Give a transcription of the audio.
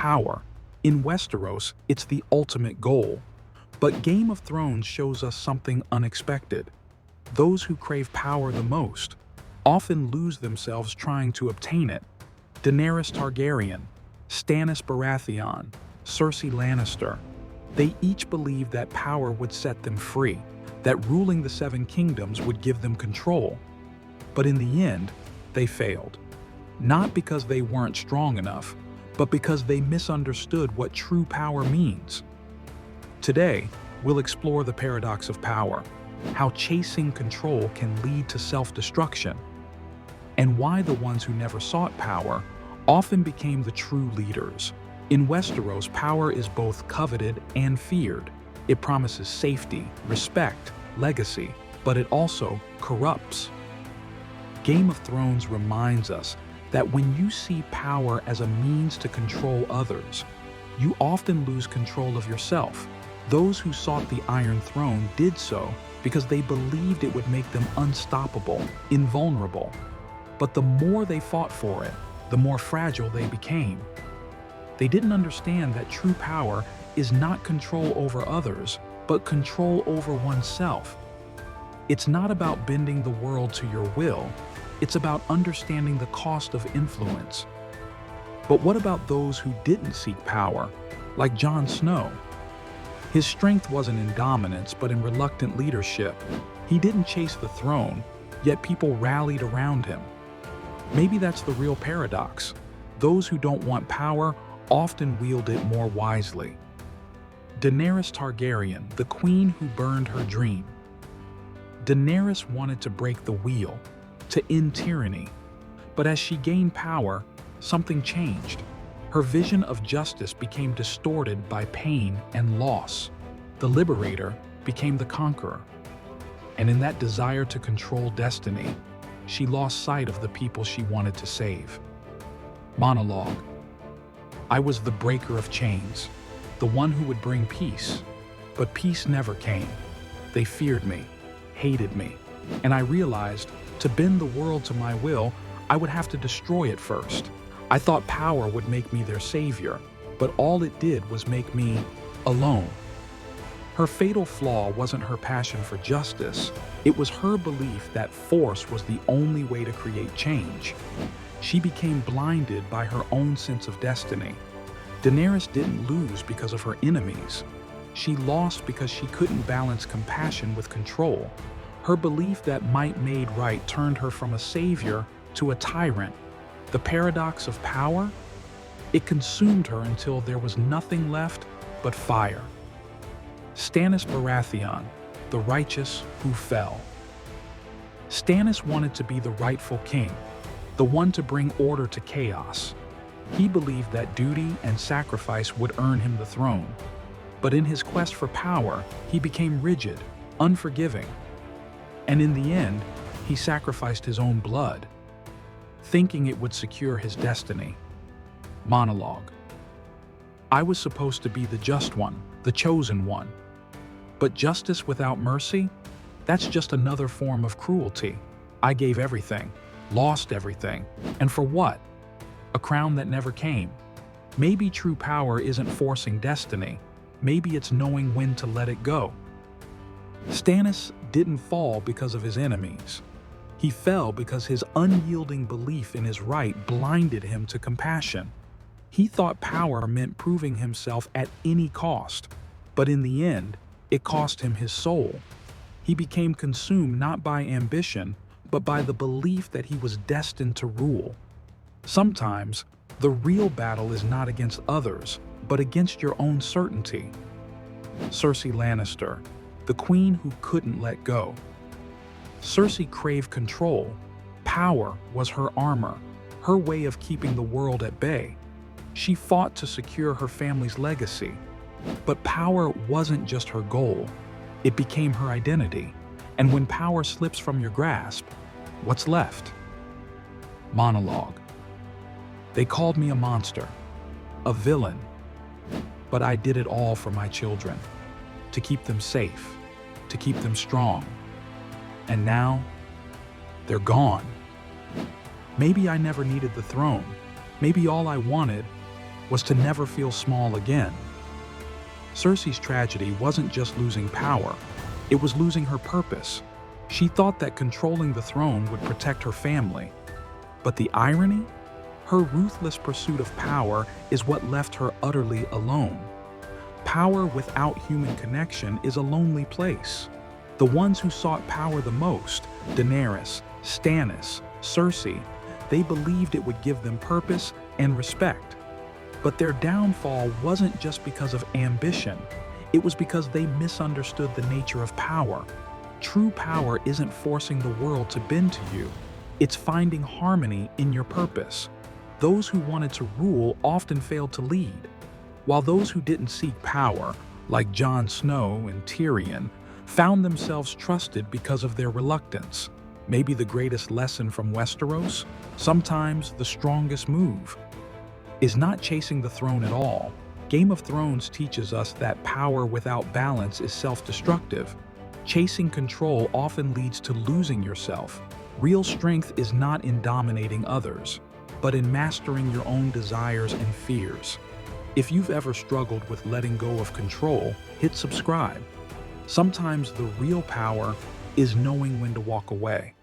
power. In Westeros, it's the ultimate goal. But Game of Thrones shows us something unexpected. Those who crave power the most often lose themselves trying to obtain it. Daenerys Targaryen, Stannis Baratheon, Cersei Lannister. They each believed that power would set them free, that ruling the Seven Kingdoms would give them control. But in the end, they failed. Not because they weren't strong enough, but because they misunderstood what true power means. Today, we'll explore the paradox of power, how chasing control can lead to self-destruction, and why the ones who never sought power often became the true leaders. In Westeros, power is both coveted and feared. It promises safety, respect, legacy, but it also corrupts. Game of Thrones reminds us that when you see power as a means to control others, you often lose control of yourself. Those who sought the Iron Throne did so because they believed it would make them unstoppable, invulnerable. But the more they fought for it, the more fragile they became. They didn't understand that true power is not control over others, but control over oneself. It's not about bending the world to your will. It's about understanding the cost of influence. But what about those who didn't seek power, like Jon Snow? His strength wasn't in dominance, but in reluctant leadership. He didn't chase the throne, yet people rallied around him. Maybe that's the real paradox. Those who don't want power often wield it more wisely. Daenerys Targaryen, the queen who burned her dream. Daenerys wanted to break the wheel, to end tyranny. But as she gained power, something changed. Her vision of justice became distorted by pain and loss. The liberator became the conqueror. And in that desire to control destiny, she lost sight of the people she wanted to save. Monologue. I was the breaker of chains, the one who would bring peace. But peace never came. They feared me, hated me, and I realized to bend the world to my will, I would have to destroy it first. I thought power would make me their savior, but all it did was make me alone. Her fatal flaw wasn't her passion for justice. It was her belief that force was the only way to create change. She became blinded by her own sense of destiny. Daenerys didn't lose because of her enemies. She lost because she couldn't balance compassion with control. Her belief that might made right turned her from a savior to a tyrant. The paradox of power? It consumed her until there was nothing left but fire. Stannis Baratheon, the righteous who fell. Stannis wanted to be the rightful king, the one to bring order to chaos. He believed that duty and sacrifice would earn him the throne. But in his quest for power, he became rigid, unforgiving. And in the end, he sacrificed his own blood, thinking it would secure his destiny. Monologue. I was supposed to be the just one, the chosen one. But justice without mercy? That's just another form of cruelty. I gave everything, lost everything, and for what? A crown that never came. Maybe true power isn't forcing destiny. Maybe it's knowing when to let it go. Stannis didn't fall because of his enemies. He fell because his unyielding belief in his right blinded him to compassion. He thought power meant proving himself at any cost, but in the end, it cost him his soul. He became consumed not by ambition, but by the belief that he was destined to rule. Sometimes, the real battle is not against others, but against your own certainty. Cersei Lannister, the queen who couldn't let go. Cersei craved control. Power was her armor, her way of keeping the world at bay. She fought to secure her family's legacy. But power wasn't just her goal. It became her identity. And when power slips from your grasp, what's left? Monologue. They called me a monster, a villain, but I did it all for my children, to keep them safe, to keep them strong. And now, they're gone. Maybe I never needed the throne. Maybe all I wanted was to never feel small again. Cersei's tragedy wasn't just losing power, it was losing her purpose. She thought that controlling the throne would protect her family. But the irony? Her ruthless pursuit of power is what left her utterly alone. Power without human connection is a lonely place. The ones who sought power the most, Daenerys, Stannis, Cersei, they believed it would give them purpose and respect. But their downfall wasn't just because of ambition. It was because they misunderstood the nature of power. True power isn't forcing the world to bend to you. It's finding harmony in your purpose. Those who wanted to rule often failed to lead, while those who didn't seek power, like Jon Snow and Tyrion, found themselves trusted because of their reluctance. Maybe the greatest lesson from Westeros, sometimes the strongest move, is not chasing the throne at all. Game of Thrones teaches us that power without balance is self-destructive. Chasing control often leads to losing yourself. Real strength is not in dominating others, but in mastering your own desires and fears. If you've ever struggled with letting go of control, hit subscribe. Sometimes the real power is knowing when to walk away.